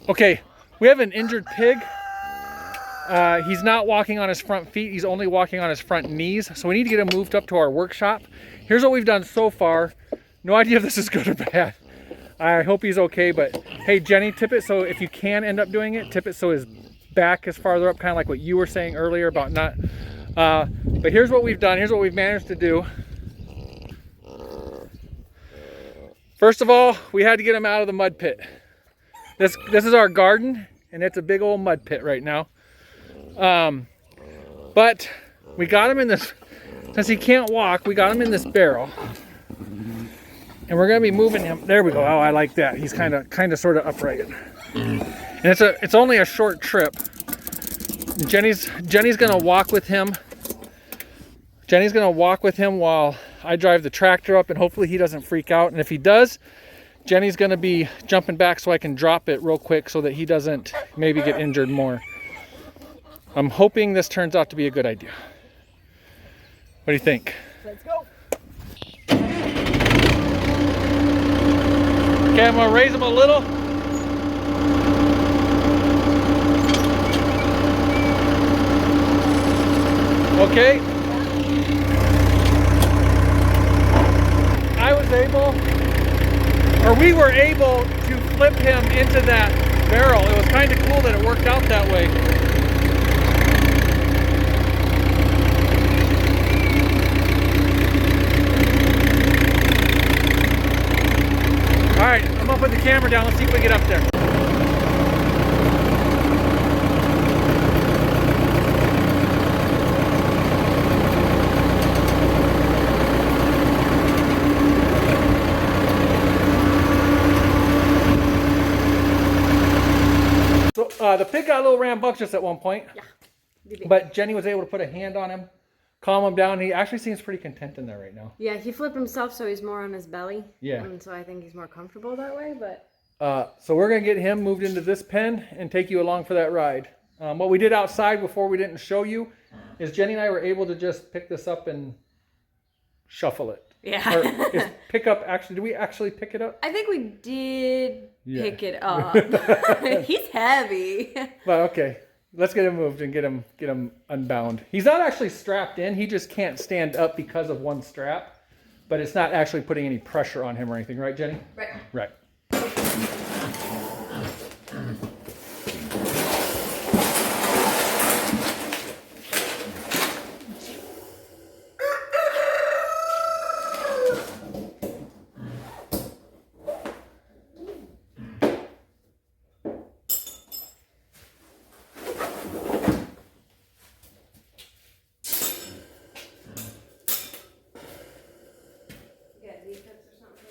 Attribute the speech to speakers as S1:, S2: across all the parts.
S1: Okay, we have an injured pig. He's not walking on his front feet. He's only walking on his front knees. So we need to get him moved up to our workshop. Here's what we've done so far. No idea if this is good or bad. I hope he's okay, but hey, Jenny, tip it so if you can end up doing it, tip it so his back is farther up, kind of like what you were saying earlier about not. But here's what we've done. Here's what we've managed to do. First of all, we had to get him out of the mud pit. This is our garden, and it's a big old mud pit right now. But we got him in this, since he can't walk, we got him in this barrel. And we're gonna be moving him. There we go. Oh, I like that. He's kind of sort of upright. And it's only a short trip. Jenny's gonna walk with him. Jenny's gonna walk with him while I drive the tractor up, and hopefully he doesn't freak out. And if he does, Jenny's gonna be jumping back so I can drop it real quick so that he doesn't maybe get injured more. I'm hoping this turns out to be a good idea. What do you think?
S2: Let's go.
S1: Okay, I'm gonna raise him a little. Okay. We were able to flip him into that barrel. It was kind of cool that it worked out that way. All right, I'm gonna put the camera down. Let's see if we get up there. The pig got a little rambunctious at one point, but Jenny was able to put a hand on him, calm him down. He actually seems pretty content in there right now.
S2: Yeah, he flipped himself, so he's more on his belly.
S1: Yeah.
S2: And so I think he's more comfortable that way, but...
S1: So we're going to get him moved into this pen and take you along for that ride. What we did outside before we didn't show you is Jenny and I were able to just pick this up and shuffle it.
S2: Yeah.
S1: Or is pick up actually, did we actually pick it up?
S2: I think we did pick it up. He's heavy.
S1: But okay, let's get him moved and get him unbound. He's not actually strapped in. He just can't stand up because of one strap. But it's not actually putting any pressure on him or anything, right, Jenny?
S2: Right.
S1: Right.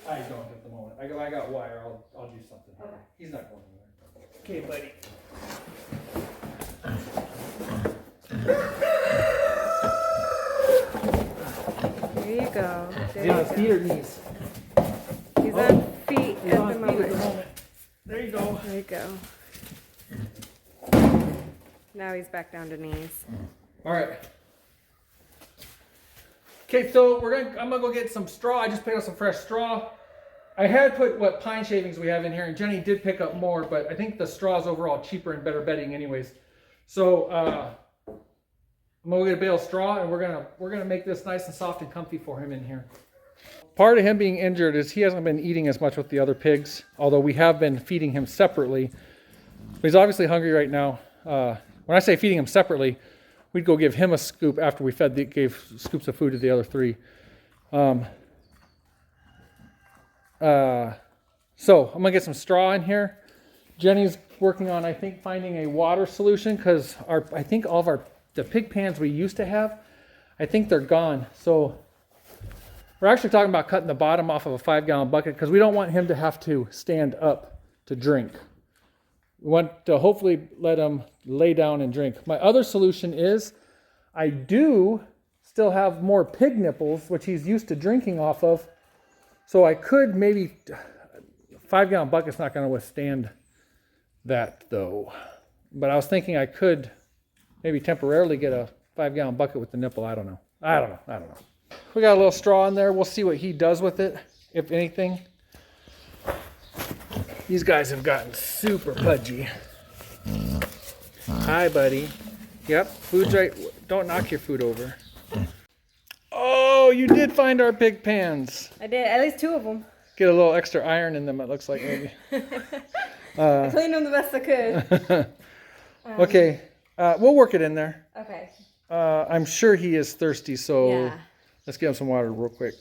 S1: I don't at the moment. I got wire. I'll do something. Okay. He's not going anywhere. Okay,
S2: buddy. There you go.
S1: He's on feet or knees?
S2: He's on feet at the moment.
S1: There you go.
S2: There you go. Now he's back down to knees.
S1: All right. Okay, so I'm gonna go get some straw. I just picked up some fresh straw. I had put what pine shavings we have in here, and Jenny did pick up more, but I think the straw is overall cheaper and better bedding anyways. So I'm gonna get a bale of straw, and we're gonna make this nice and soft and comfy for him in here. Part of him being injured is he hasn't been eating as much with the other pigs, although we have been feeding him separately. But he's obviously hungry right now. When I say feeding him separately, we'd go give him a scoop after we gave scoops of food to the other three. So I'm gonna get some straw in here. Jenny's working on, I think, finding a water solution because I think all of the pig pans we used to have, I think they're gone. So we're actually talking about cutting the bottom off of a 5-gallon bucket because we don't want him to have to stand up to drink. We want to hopefully let him lay down and drink. My other solution is I do still have more pig nipples, which he's used to drinking off of. So I could maybe, 5-gallon bucket's not going to withstand that though. But I was thinking I could maybe temporarily get a 5-gallon bucket with the nipple. I don't know. We got a little straw in there. We'll see what he does with it, if anything. These guys have gotten super pudgy. Hi, buddy. Yep, food's right. Don't knock your food over. Oh, you did find our pig pans.
S2: I did, at least 2 of them.
S1: Get a little extra iron in them, it looks like, maybe.
S2: I cleaned them the best I could.
S1: Okay, we'll work it in there.
S2: Okay.
S1: I'm sure he is thirsty, so
S2: Yeah.
S1: let's get him some water real quick.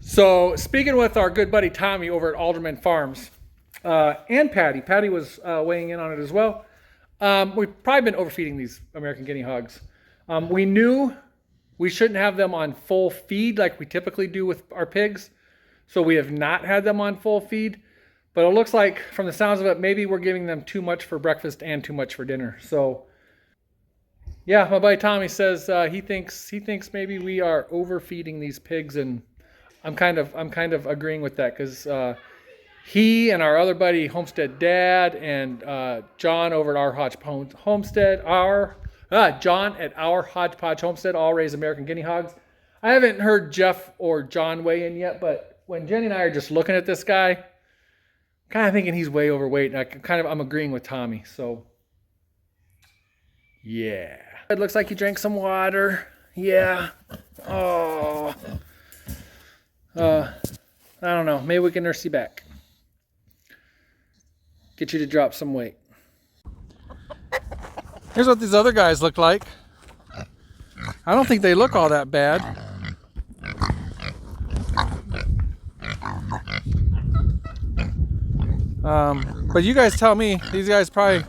S1: So, speaking with our good buddy Tommy over at Alderman Farms, and Patty. Patty was weighing in on it as well. We've probably been overfeeding these American guinea hogs. We knew we shouldn't have them on full feed like we typically do with our pigs. So we have not had them on full feed. But it looks like, from the sounds of it, maybe we're giving them too much for breakfast and too much for dinner. So, yeah, my buddy Tommy says he thinks maybe we are overfeeding these pigs, and I'm kind of agreeing with that, because he and our other buddy Homestead Dad and John over at our Hodgepodge Homestead, John at our Hodgepodge Homestead all raise American guinea hogs. I haven't heard Jeff or John weigh in yet, but when Jenny and I are just looking at this guy, kind of thinking he's way overweight, and I'm agreeing with Tommy. So, yeah. It looks like he drank some water. Yeah. Oh. I don't know. Maybe we can nurse you back. Get you to drop some weight. Here's what these other guys look like. I don't think they look all that bad. But you guys tell me, these guys probably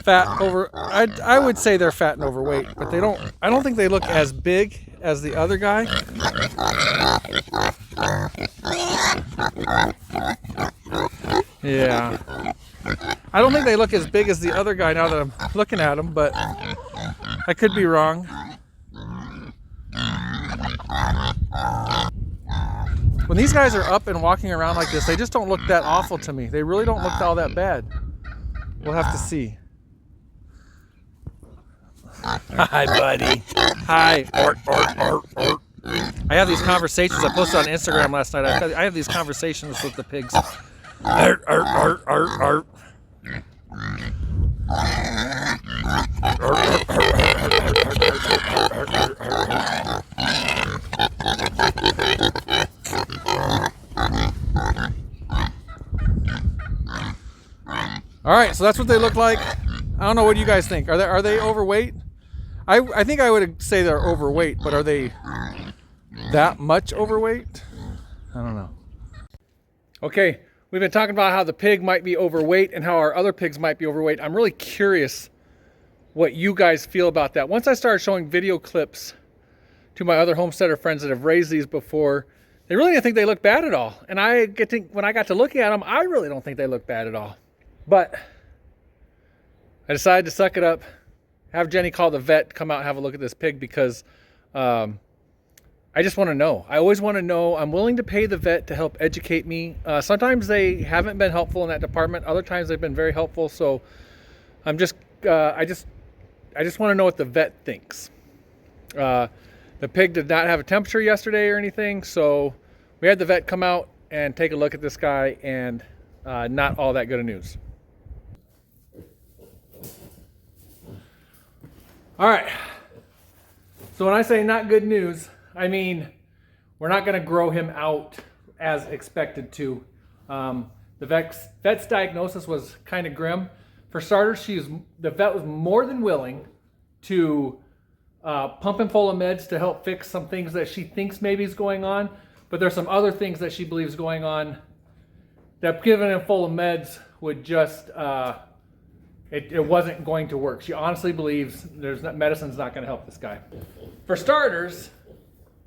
S1: fat over. I would say they're fat and overweight, but I don't think they look as big as the other guy. Yeah. I don't think they look as big as the other guy now that I'm looking at them, but I could be wrong. When these guys are up and walking around like this, they just don't look that awful to me. They really don't look all that bad. We'll have to see. Hi, buddy. Hi. I have these conversations. I posted on Instagram last night. I have these conversations with the pigs. All right, so that's what they look like. I don't know, what do you guys think? Are they overweight? I think I would say they're overweight, but are they that much overweight? I don't know. Okay, we've been talking about how the pig might be overweight and how our other pigs might be overweight. I'm really curious what you guys feel about that. Once I started showing video clips to my other homesteader friends that have raised these before, they really didn't think they looked bad at all. And when I got to looking at them, I really don't think they look bad at all. But I decided to suck it up, have Jenny call the vet, come out and have a look at this pig, because I just want to know. I always want to know. I'm willing to pay the vet to help educate me. Sometimes they haven't been helpful in that department. Other times they've been very helpful. So I just want to know what the vet thinks. The pig did not have a temperature yesterday or anything, so we had the vet come out and take a look at this guy, and not all that good of news. All right. So when I say not good news, I mean we're not going to grow him out as expected to. The vet's diagnosis was kind of grim. For starters, the vet was more than willing to pump him full of meds to help fix some things that she thinks maybe is going on. But there's some other things that she believes going on that giving him full of meds would just, it wasn't going to work. She honestly believes medicine's not going to help this guy. For starters,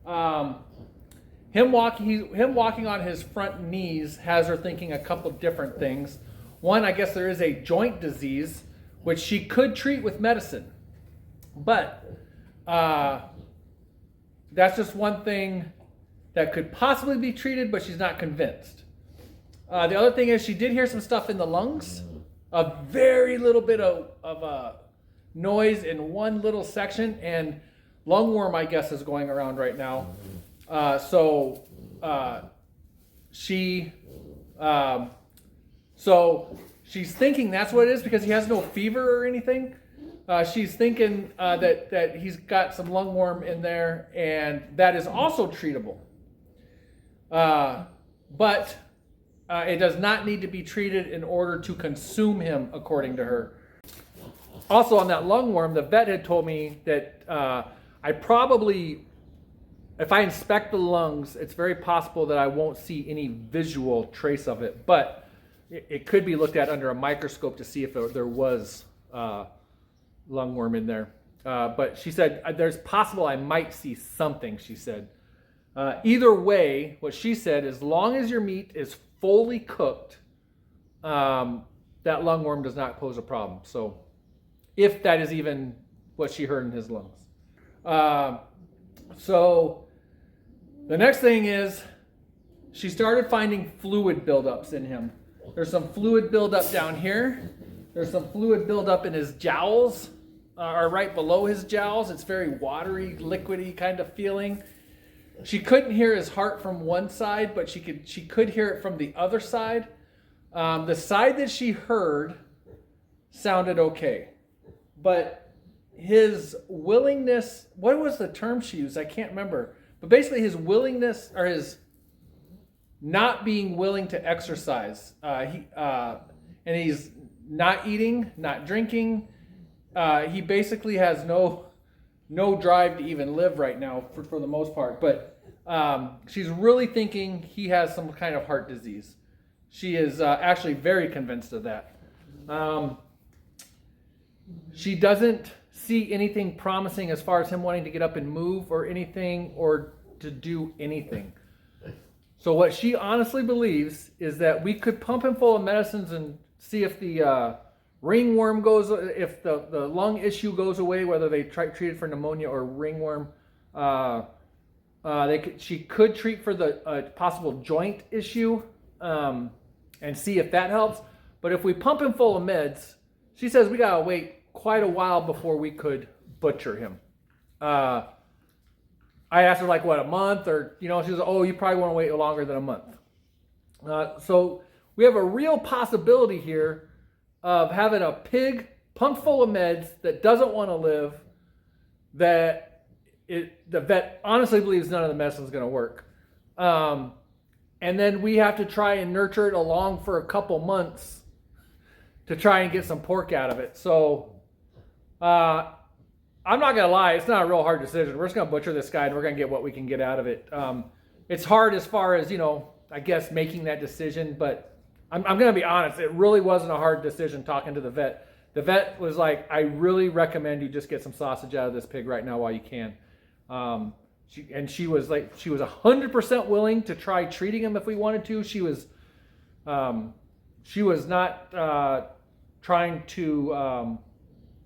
S1: him walking on his front knees has her thinking a couple different things. One, I guess there is a joint disease, which she could treat with medicine. But that's just one thing that could possibly be treated, but she's not convinced. The other thing is she did hear some stuff in the lungs, a very little bit of noise in one little section, and lungworm, I guess, is going around right now. So she So she's thinking that's what it is because he has no fever or anything. She's thinking that he's got some lungworm in there, and that is also treatable. But it does not need to be treated in order to consume him, according to her. Also, on that lungworm, the vet had told me that I probably, if I inspect the lungs, it's very possible that I won't see any visual trace of it, but it could be looked at under a microscope to see if there was lungworm in there. But she said, there's possible I might see something, she said. Either way, what she said, as long as your meat is fully cooked, that lungworm does not pose a problem. So if that is even what she heard in his lungs. So the next thing is she started finding fluid buildups in him. There's some fluid buildup down here. There's some fluid buildup in his jowls, or right below his jowls. It's very watery, liquidy kind of feeling. She couldn't hear his heart from one side, but she could hear it from the other side. The side that she heard sounded okay. But his willingness, what was the term she used? I can't remember. But basically his willingness, or his not being willing to exercise. And he's not eating, not drinking. He basically has no drive to even live right now for the most part. But she's really thinking he has some kind of heart disease. She is actually very convinced of that. She doesn't see anything promising as far as him wanting to get up and move or anything, or to do anything. So what she honestly believes is that we could pump him full of medicines and see if the ringworm goes, if the lung issue goes away, whether they treat it for pneumonia or ringworm. She could treat for the possible joint issue and see if that helps. But if we pump him full of meds, she says we gotta wait quite a while before we could butcher him. I asked her like, what, a month? Or, she says, oh, you probably want to wait longer than a month. So we have a real possibility here of having a pig pumped full of meds that doesn't want to live, that the vet honestly believes none of the medicine is going to work. And then we have to try and nurture it along for a couple months to try and get some pork out of it. So I'm not going to lie, it's not a real hard decision. We're just going to butcher this guy and we're going to get what we can get out of it. It's hard as far as, I guess making that decision, but I'm going to be honest, it really wasn't a hard decision talking to the vet. The vet was like, I really recommend you just get some sausage out of this pig right now while you can. She was 100% willing to try treating him if we wanted to. She was not trying to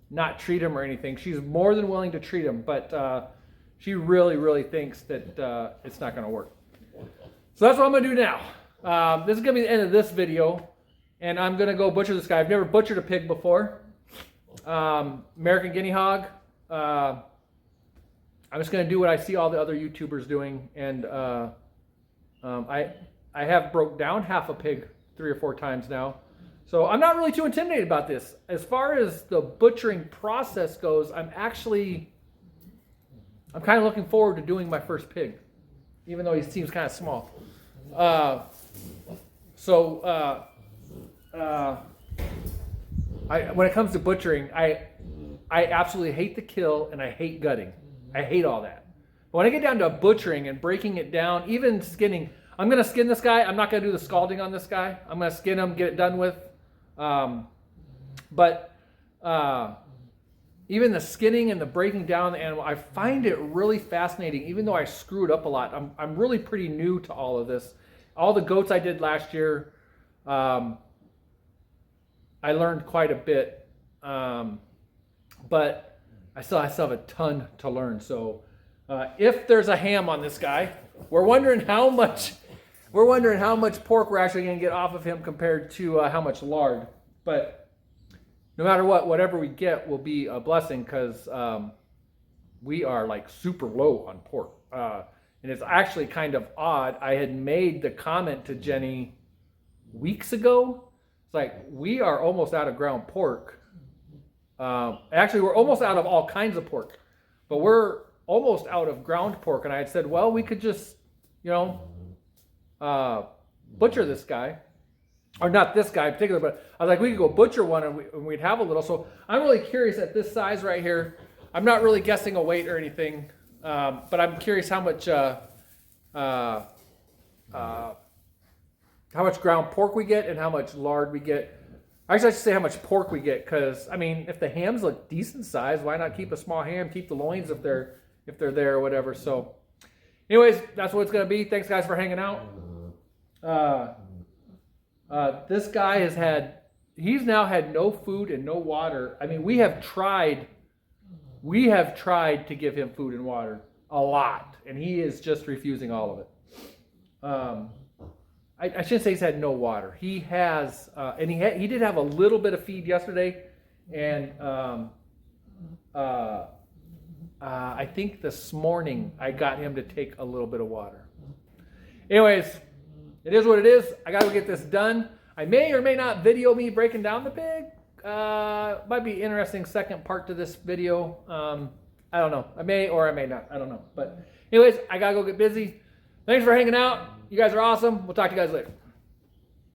S1: not treat him or anything. She's more than willing to treat him, but she really, really thinks that it's not going to work. So that's what I'm going to do now. This is going to be the end of this video, and I'm going to go butcher this guy. I've never butchered a pig before. American guinea hog. I'm just going to do what I see all the other YouTubers doing, and I have broke down half a pig 3 or 4 times now. So I'm not really too intimidated about this. As far as the butchering process goes, I'm kind of looking forward to doing my first pig, even though he seems kind of small. When it comes to butchering, I absolutely hate the kill and I hate gutting. I hate all that. But when I get down to butchering and breaking it down, even skinning, I'm going to skin this guy. I'm not going to do the scalding on this guy. I'm going to skin him, get it done with. Even the skinning and the breaking down the animal, I find it really fascinating, even though I screwed up a lot. I'm really pretty new to all of this. All the goats I did last year, I learned quite a bit, but I still have a ton to learn. So if there's a ham on this guy, we're wondering how much pork we're actually going to get off of him compared to how much lard. But no matter what, whatever we get will be a blessing, because we are like super low on pork. And it's actually kind of odd. I had made the comment to Jenny weeks ago. It's like, we are almost out of ground pork. Actually, we're almost out of all kinds of pork, but we're almost out of ground pork. And I had said, well, we could just, butcher this guy. Or not this guy in particular, but I was like, we could go butcher one and we'd have a little. So I'm really curious at this size right here. I'm not really guessing a weight or anything, but I'm curious how much ground pork we get and how much lard we get. Actually, I should say how much pork we get, because I mean, if the hams look decent size, why not keep a small ham? Keep the loins if they're there or whatever. So, anyways, that's what it's gonna be. Thanks, guys, for hanging out. This guy he's now had no food and no water. I mean, we have tried to give him food and water a lot, and he is just refusing all of it. I shouldn't say he's had no water. He has, and he did have a little bit of feed yesterday, and I think this morning I got him to take a little bit of water. Anyways, it is what it is. I got to get this done. I may or may not video me breaking down the pig. Might be an interesting second part to this video. I don't know. I may or I may not. I don't know. But anyways, I got to go get busy. Thanks for hanging out. You guys are awesome. We'll talk to you guys later.